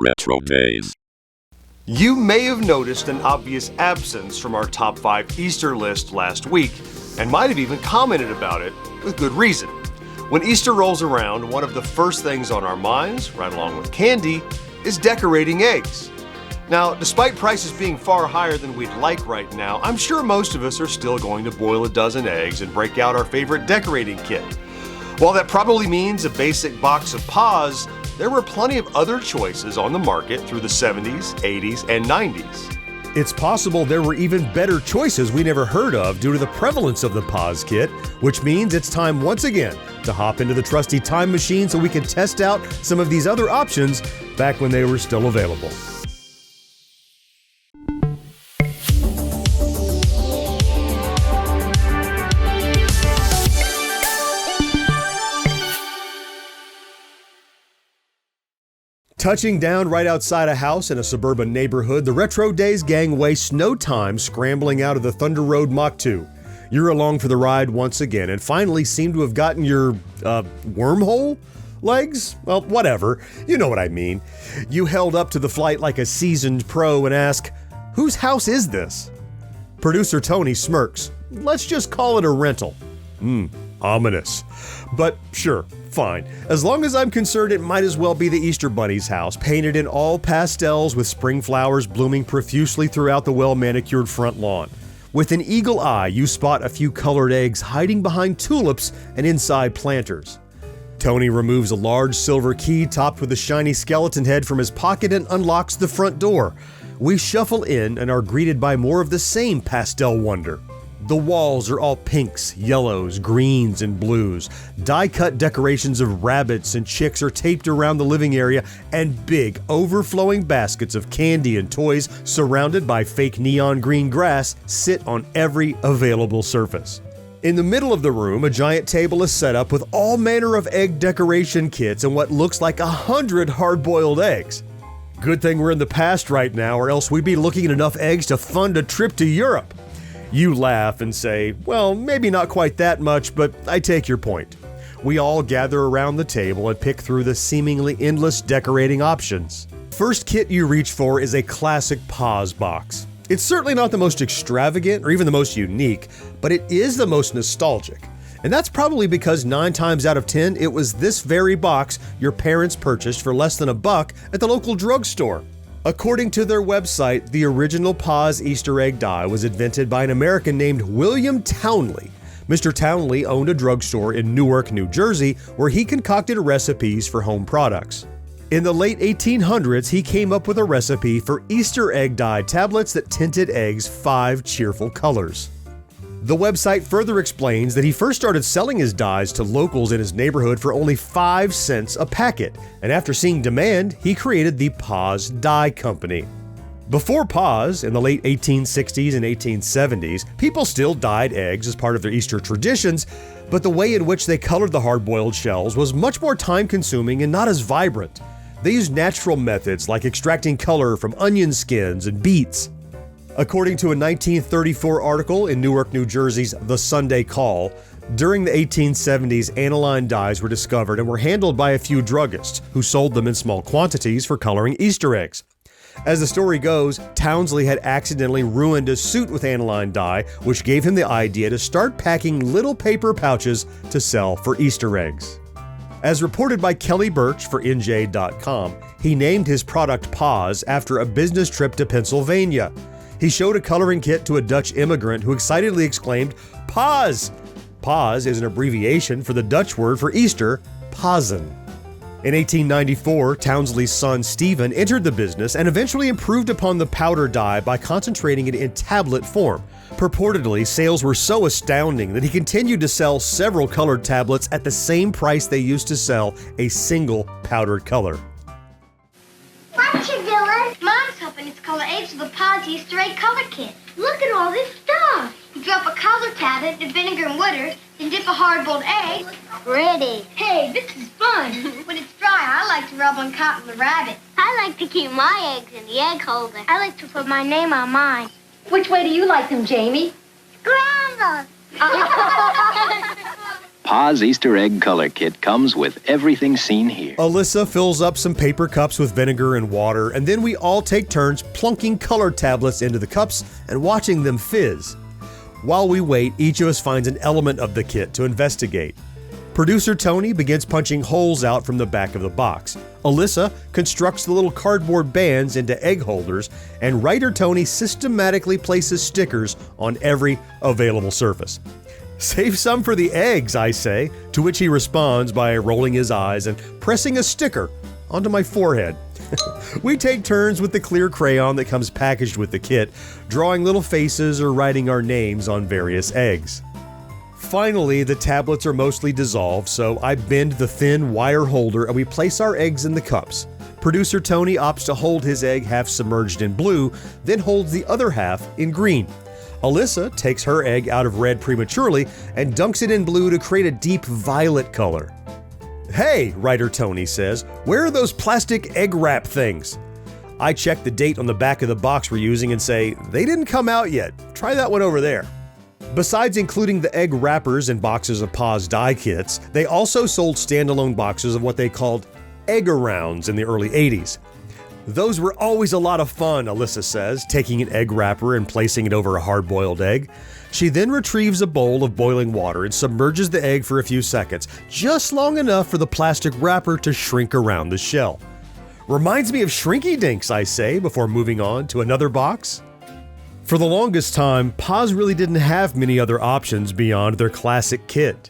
RetroDaze. You may have noticed an obvious absence from our top 5 Easter list last week, and might have even commented about it with good reason. When Easter rolls around, one of the first things on our minds, right along with candy, is decorating eggs. Now, despite prices being far higher than we'd like right now, I'm sure most of us are still going to boil a dozen eggs and break out our favorite decorating kit. While that probably means a basic box of Paas, there were plenty of other choices on the market through the 70s, 80s, and 90s. It's possible there were even better choices we never heard of due to the prevalence of the Paas kit, which means it's time once again to hop into the trusty time machine so we can test out some of these other options back when they were still available. Touching down right outside a house in a suburban neighborhood, the RetroDaze gang wastes no time scrambling out of the Thunder Road Mach 2. You're along for the ride once again and finally seem to have gotten your, wormhole legs? Well, whatever. You know what I mean. You held up to the flight like a seasoned pro and ask, "Whose house is this?" Producer Tony smirks. "Let's just call it a rental." Ominous. But sure, fine. As long as I'm concerned, it might as well be the Easter Bunny's house, painted in all pastels with spring flowers blooming profusely throughout the well-manicured front lawn. With an eagle eye, you spot a few colored eggs hiding behind tulips and inside planters. Tony removes a large silver key topped with a shiny skeleton head from his pocket and unlocks the front door. We shuffle in and are greeted by more of the same pastel wonder. The walls are all pinks, yellows, greens, and blues. Die-cut decorations of rabbits and chicks are taped around the living area, and big, overflowing baskets of candy and toys surrounded by fake neon green grass sit on every available surface. In the middle of the room, a giant table is set up with all manner of egg decoration kits and what looks like 100 hard-boiled eggs. Good thing we're in the past right now, or else we'd be looking at enough eggs to fund a trip to Europe. You laugh and say, well, maybe not quite that much, but I take your point. We all gather around the table and pick through the seemingly endless decorating options. First kit you reach for is a classic Paas box. It's certainly not the most extravagant or even the most unique, but it is the most nostalgic. And that's probably because 9 times out of 10, it was this very box your parents purchased for less than $1 at the local drugstore. According to their website, the original Paas Easter egg die was invented by an American named William Townley. Mr. Townley owned a drugstore in Newark, New Jersey, where he concocted recipes for home products. In the late 1800s, he came up with a recipe for Easter egg dye tablets that tinted eggs 5 cheerful colors. The website further explains that he first started selling his dyes to locals in his neighborhood for only 5 cents a packet, and after seeing demand, he created the Paas Dye Company. Before Paas, in the late 1860s and 1870s, people still dyed eggs as part of their Easter traditions, but the way in which they colored the hard-boiled shells was much more time-consuming and not as vibrant. They used natural methods like extracting color from onion skins and beets. According to a 1934 article in Newark, New Jersey's The Sunday Call, during the 1870s, aniline dyes were discovered and were handled by a few druggists who sold them in small quantities for coloring Easter eggs. As the story goes, Townley had accidentally ruined a suit with aniline dye, which gave him the idea to start packing little paper pouches to sell for Easter eggs. As reported by Kelly Birch for NJ.com, he named his product Paas after a business trip to Pennsylvania. He showed a coloring kit to a Dutch immigrant who excitedly exclaimed, "Paas!" Paas is an abbreviation for the Dutch word for Easter, Pasen. In 1894, Townley's son Stephen entered the business and eventually improved upon the powder dye by concentrating it in tablet form. Purportedly, sales were so astounding that he continued to sell several colored tablets at the same price they used to sell a single powdered color. What you doing? Mom's helping us color eggs with a Paas Easter egg color kit. Look at all this stuff. You drop a color tablet in vinegar and water, then dip a hard-boiled egg. Pretty. Hey, this is fun. When it's dry, I like to rub on cotton with rabbit. I like to keep my eggs in the egg holder. I like to put my name on mine. Which way do you like them, Jamie? Scrambled. Pa's Easter egg color kit comes with everything seen here. Alyssa fills up some paper cups with vinegar and water, and then we all take turns plunking color tablets into the cups and watching them fizz. While we wait, each of us finds an element of the kit to investigate. Producer Tony begins punching holes out from the back of the box. Alyssa constructs the little cardboard bands into egg holders, and writer Tony systematically places stickers on every available surface. "Save some for the eggs," I say, to which he responds by rolling his eyes and pressing a sticker onto my forehead. We take turns with the clear crayon that comes packaged with the kit, drawing little faces or writing our names on various eggs. Finally, the tablets are mostly dissolved, so I bend the thin wire holder and we place our eggs in the cups. Producer Tony opts to hold his egg half submerged in blue, then holds the other half in green. Alyssa takes her egg out of red prematurely and dunks it in blue to create a deep violet color. "Hey," writer Tony says, "where are those plastic egg wrap things?" I check the date on the back of the box we're using and say, "They didn't come out yet. Try that one over there." Besides including the egg wrappers in boxes of Pa's die kits, they also sold standalone boxes of what they called egg-arounds in the early 80s. "Those were always a lot of fun," Alyssa says, taking an egg wrapper and placing it over a hard-boiled egg. She then retrieves a bowl of boiling water and submerges the egg for a few seconds, just long enough for the plastic wrapper to shrink around the shell. "Reminds me of Shrinky Dinks," I say, before moving on to another box. For the longest time, Pa's really didn't have many other options beyond their classic kit.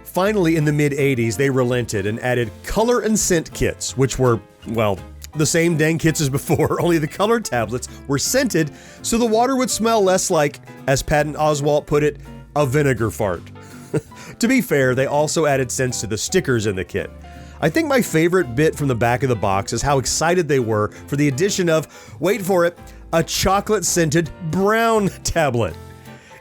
Finally, in the mid-80s, they relented and added color and scent kits, which were, well, the same dang kits as before, only the color tablets were scented so the water would smell less like, as Patton Oswalt put it, a vinegar fart. To be fair, they also added scents to the stickers in the kit. I think my favorite bit from the back of the box is how excited they were for the addition of, wait for it, a chocolate-scented brown tablet.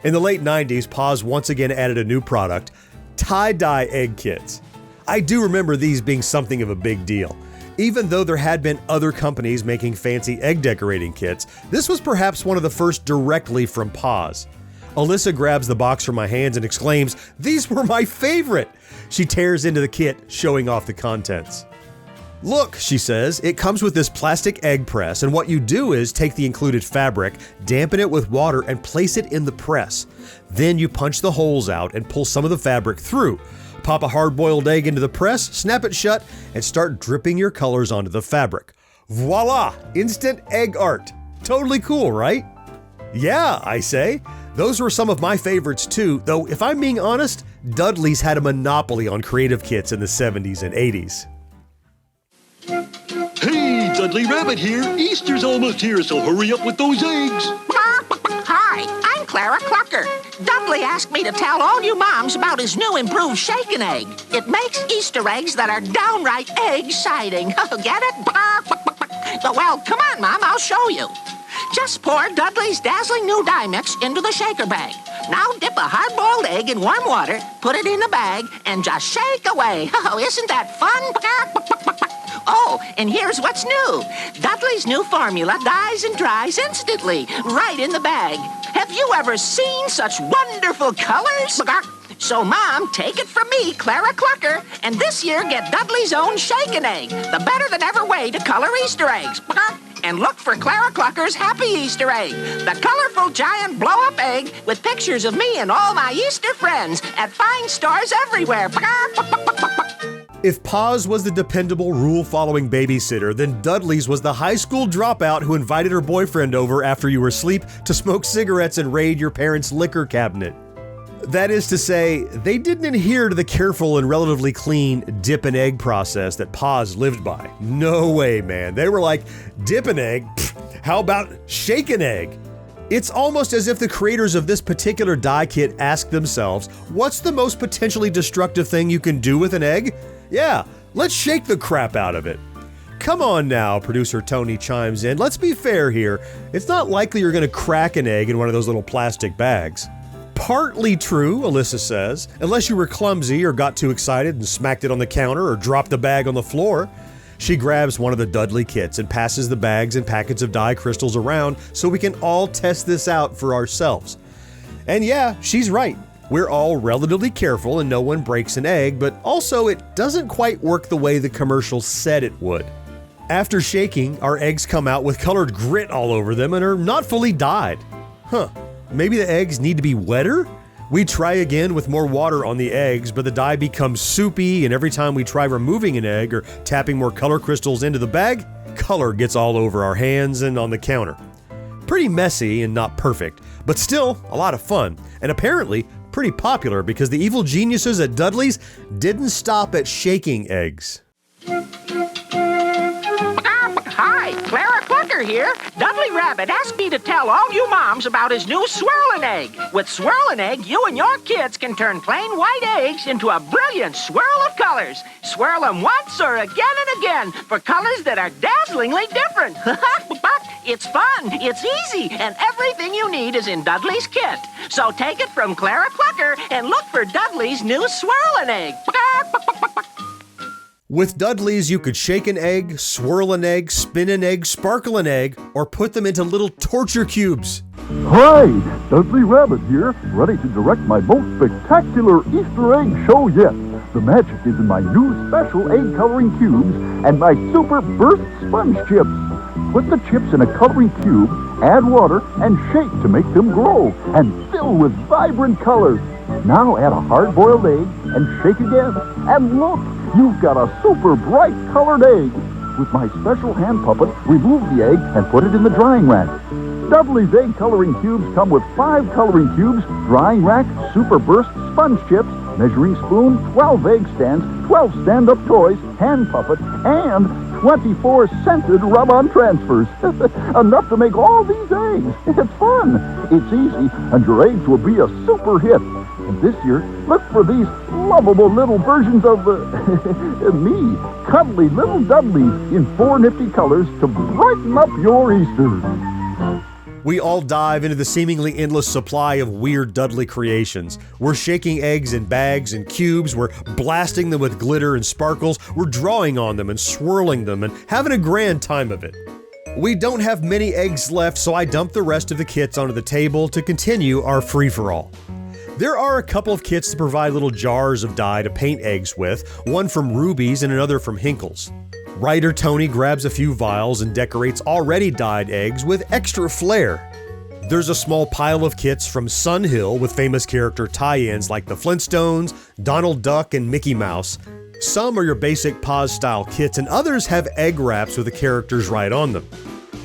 In the late 90s, Pa's once again added a new product, tie-dye egg kits. I do remember these being something of a big deal. Even though there had been other companies making fancy egg decorating kits, this was perhaps one of the first directly from Pa's. Alyssa grabs the box from my hands and exclaims, "These were my favorite!" She tears into the kit, showing off the contents. "Look," she says, "it comes with this plastic egg press, and what you do is take the included fabric, dampen it with water, and place it in the press. Then you punch the holes out and pull some of the fabric through. Pop a hard-boiled egg into the press, snap it shut, and start dripping your colors onto the fabric. Voila! Instant egg art. Totally cool, right?" "Yeah," I say. "Those were some of my favorites too, though if I'm being honest, Dudley's had a monopoly on creative kits in the 70s and 80s. Hey, Dudley Rabbit here. Easter's almost here, so hurry up with those eggs. Hi, I'm Clara Clucker. Dudley asked me to tell all you moms about his new improved shaken egg. It makes Easter eggs that are downright egg-siding. Get it? Well, come on, Mom, I'll show you. Just pour Dudley's dazzling new dye mix into the shaker bag. Now dip a hard-boiled egg in warm water, put it in the bag, and just shake away. Oh, isn't that fun? Oh, and here's what's new. Dudley's new formula dyes and dries instantly, right in the bag. Have you ever seen such wonderful colors? So, Mom, take it from me, Clara Clucker, and this year get Dudley's own shaken egg, the better-than-ever way to color Easter eggs. And look for Clara Clucker's Happy Easter Egg, the colorful giant blow-up egg with pictures of me and all my Easter friends at fine stores everywhere. If Pa's was the dependable, rule-following babysitter, then Dudley's was the high school dropout who invited her boyfriend over after you were asleep to smoke cigarettes and raid your parents' liquor cabinet. That is to say, they didn't adhere to the careful and relatively clean dip and egg process that Pa's lived by. No way, man. They were like, dip an egg? Pfft, how about shake an egg? It's almost as if the creators of this particular die kit asked themselves, what's the most potentially destructive thing you can do with an egg? Yeah, let's shake the crap out of it. Come on now, producer Tony chimes in. Let's be fair here. It's not likely you're going to crack an egg in one of those little plastic bags. Partly true, Alyssa says, unless you were clumsy or got too excited and smacked it on the counter or dropped the bag on the floor. She grabs one of the Dudley kits and passes the bags and packets of dye crystals around so we can all test this out for ourselves. And yeah, she's right. We're all relatively careful and no one breaks an egg, but also it doesn't quite work the way the commercial said it would. After shaking, our eggs come out with colored grit all over them and are not fully dyed. Maybe the eggs need to be wetter? We try again with more water on the eggs, but the dye becomes soupy, and every time we try removing an egg or tapping more color crystals into the bag, color gets all over our hands and on the counter. Pretty messy and not perfect, but still a lot of fun, and apparently pretty popular because the evil geniuses at Dudley's didn't stop at shaking eggs. Hi, Clara Clucker here. Dudley Rabbit asked me to tell all you moms about his new swirling egg. With swirling egg, you and your kids can turn plain white eggs into a brilliant swirl of colors. Swirl them once or again and again for colors that are dazzlingly different. It's fun, it's easy, and everything you need is in Dudley's kit. So take it from Clara Clucker and look for Dudley's new swirling egg. With Dudley's, you could shake an egg, swirl an egg, spin an egg, sparkle an egg, or put them into little torture cubes. Hi, Dudley Rabbit here, ready to direct my most spectacular Easter egg show yet. The magic is in my new special egg coloring cubes and my super burst sponge chips. Put the chips in a coloring cube, add water, and shake to make them grow and fill with vibrant colors. Now add a hard-boiled egg and shake again. And look, you've got a super bright colored egg. With my special hand puppet, remove the egg and put it in the drying rack. Dudley's egg coloring cubes come with 5 coloring cubes, drying rack, super burst sponge chips, measuring spoon, 12 egg stands, 12 stand-up toys, hand puppet, and 24 scented rub-on transfers. Enough to make all these eggs. It's fun, it's easy, and your eggs will be a super hit. And this year, look for these lovable little versions of me, cuddly little Dudleys in 4 nifty colors to brighten up your Easter. We all dive into the seemingly endless supply of weird Dudley creations. We're shaking eggs in bags and cubes, we're blasting them with glitter and sparkles, we're drawing on them and swirling them and having a grand time of it. We don't have many eggs left, so I dump the rest of the kits onto the table to continue our free-for-all. There are a couple of kits that provide little jars of dye to paint eggs with, one from Ruby's and another from Hinkle's. Writer Tony grabs a few vials and decorates already dyed eggs with extra flair. There's a small pile of kits from Sunhill with famous character tie-ins like the Flintstones, Donald Duck, and Mickey Mouse. Some are your basic Paas-style kits, and others have egg wraps with the characters right on them.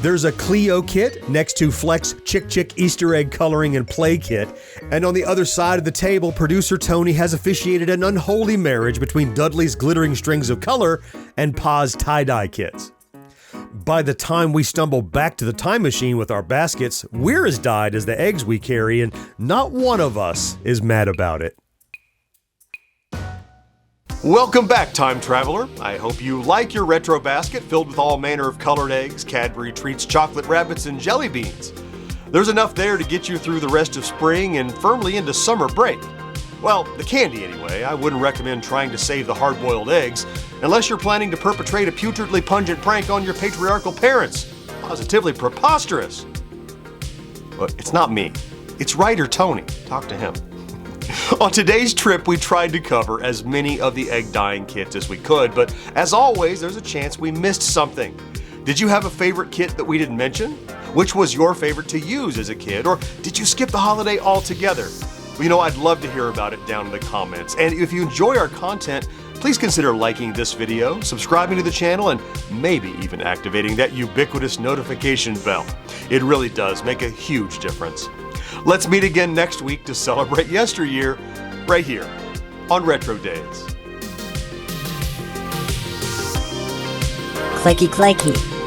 There's a Cleo kit next to Flex Chick Chick Easter egg coloring and play kit, and on the other side of the table, producer Tony has officiated an unholy marriage between Dudley's glittering strings of color and Pa's tie-dye kits. By the time we stumble back to the time machine with our baskets, we're as dyed as the eggs we carry, and not one of us is mad about it. Welcome back, Time Traveler. I hope you like your retro basket filled with all manner of colored eggs, Cadbury treats, chocolate rabbits, and jelly beans. There's enough there to get you through the rest of spring and firmly into summer break. Well, the candy anyway. I wouldn't recommend trying to save the hard-boiled eggs unless you're planning to perpetrate a putridly pungent prank on your patriarchal parents. Positively preposterous. But it's not me. It's writer Tony. Talk to him. On today's trip, we tried to cover as many of the egg dyeing kits as we could, but as always, there's a chance we missed something. Did you have a favorite kit that we didn't mention? Which was your favorite to use as a kid, or did you skip the holiday altogether? Well, I'd love to hear about it down in the comments. And if you enjoy our content, please consider liking this video, subscribing to the channel, and maybe even activating that ubiquitous notification bell. It really does make a huge difference. Let's meet again next week to celebrate yesteryear, right here on RetroDaze. Clicky clicky.